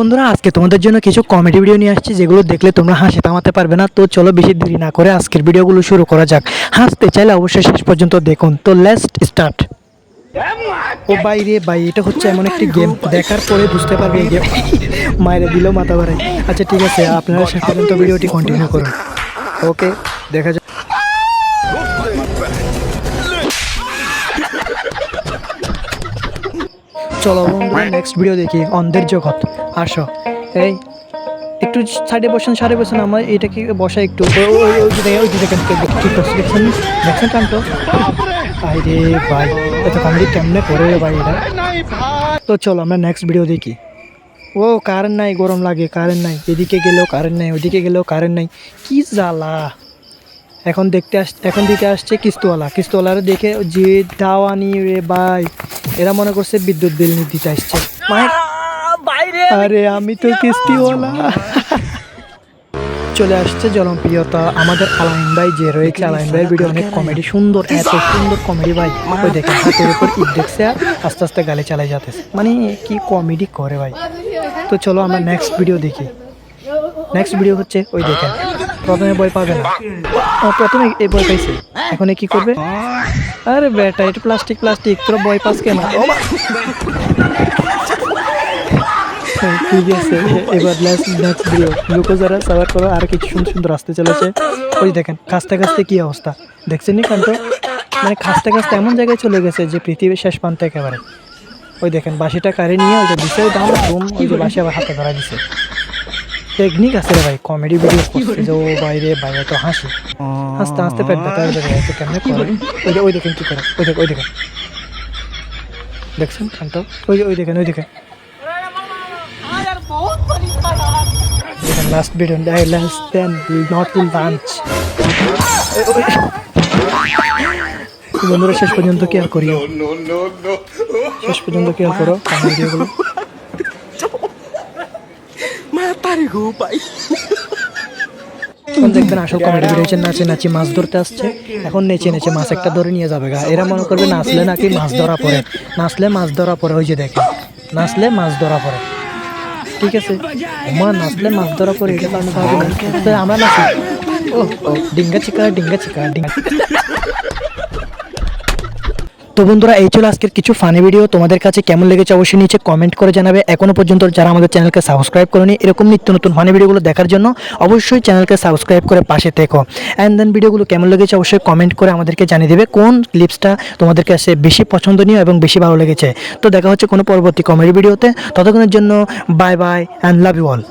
বন্ধুরা আজকে তোমাদের জন্য কিছু কমেডি ভিডিও নিয়ে আসছি যেগুলো দেখলে তোমরা হাসি থামাতে পারবে না। তো চলো বেশি দেরি না করে আজকের ভিডিওগুলো শুরু করা যাক। হাসতে চাইলে অবশ্যই শেষ পর্যন্ত দেখুন। তো লেটস স্টার্ট। ও ভাই রে ভাই, এটা হচ্ছে এমন একটি গেম, দেখার পরে বুঝতে পারবে এই গেম মায়ের দিল মাথা বাড়ায়। আচ্ছা ঠিক আছে, আপনারা শেষ পর্যন্ত ভিডিওটি কন্টিনিউ করুন। ওকে, দেখা যাক। চলো বন্ধুরা নেক্সট ভিডিও দেখি, অন্ধের জগৎ। আসো, এই একটু সাইডে বসেন আমার এটাকে বসা একটু। ওই দেখেন দেখছেন কান্টো। ভাই রে ভাই, এত কমেডি কেমনে করে ভাই এটা। তো চলো আমরা নেক্সট ভিডিও দেখি। ও কারেন্ট নাই, গরম লাগে, কারেন্ট নাই, এদিকে গেলেও কারেন্ট নাই, ওইদিকে গেলেও কারেন্ট নাই, কি জ্বালা। এখন দিকে আসছে কিস্তুওয়ালারা দেখে যে দাওয়ানি রে ভাই, এরা মনে করছে বিদ্যুৎ বিল দিতে আসছে। আরে আমি তো কিস্তিওয়ালা। চলে আসছে জনপ্রিয়তা আমাদের আলাইন ভাই যে রয়েছে। আলাইন ভাইয়ের ভিডিও অনেক কমেডি, সুন্দর, এত সুন্দর কমেডি ভাই। ওই দেখেন হাতের উপর ঈদ দেখছে আর আস্তে আস্তে গালে চালাই যাতেছে, মানে কি কমেডি করে ভাই। তো চলো আমরা নেক্সট ভিডিও দেখি। নেক্সট ভিডিও হচ্ছে ওই দেখেন, প্রথমে বই পাবে না, প্রথমে এই বই পাইছে, এখন কি করবে। আরে বেটা এটা প্লাস্টিক তোর বই পাস কেন। ঠিক আছে, এবার নেক্সট ভিডিও। লুকো যারা সাবার করো, আর কিছু সুন্দর আসতে চলেছে। ওই দেখেন খাস্তে কি অবস্থা দেখছেন নি কান্টো, মানে খাস্তে এমন জায়গায় চলে গেছে যে পৃথিবীর শেষ প্রান্তে একেবারে। ওই দেখেন বাঁশিটা কারে নিয়ে ওই যে দিছে দাম ঘুম, ওই যে বাঁশি আবার হাতে ধরা দিছে। টেকনিক আছে রে ভাই, কমেডি ভিডিও করছে যে ও বাইরে বাইরে তো হাসতে পেট ব্যথা হয়ে যাবে। তো কেমনে করে, ওই দেখেন কি করে, ওই দেখেন দেখছেন কান্টো, ওই দেখেন last video last then not to lunch. বন্ধুরা শেষ পর্যন্ত কেয়ার করিও, শেষ পর্যন্ত কেয়ার করো ভিডিওগুলো। দেখবেন আসল কমেডি ভিডিও হচ্ছে নাচে মাছ ধরতে আসছে, এখন নেচে মাছ একটা ধরে নিয়ে যাবে গা। এরা মনে করবে নাচলে নাকি মাছ ধরা পড়ে, মাছ ধরা পড়ে। ওই যে দেখেন নাচলে মাছ ধরা পড়ে, ঠিক আছে নাচলে মাছ ধরা পড়ে, এটা আমি ভাবি আমরা নাচি। ও ডিঙ্গা চিকা। তো বন্ধুরা এই ছিল আজকের কিছু ফানি ভিডিও। তোমাদের কাছে কেমন লেগেছে অবশ্যই নিচে কমেন্ট করে জানাবে। এখনো পর্যন্ত যারা আমাদের চ্যানেলকে সাবস্ক্রাইব করেনি এরকম নিত্য নতুন ফানি ভিডিওগুলো দেখার জন্য অবশ্যই চ্যানেলকে সাবস্ক্রাইব করে পাশে থেকো। অ্যান্ড দেন ভিডিওগুলো কেমন লেগেছে অবশ্যই কমেন্ট করে আমাদেরকে জানিয়ে দেবে কোন ক্লিপসটা তোমাদের কাছে বেশি পছন্দনীয় এবং বেশি ভালো লেগেছে। তো দেখা হচ্ছে কোনো পরবর্তী কমেডি ভিডিওতে, ততক্ষণের জন্য bye bye and love you all.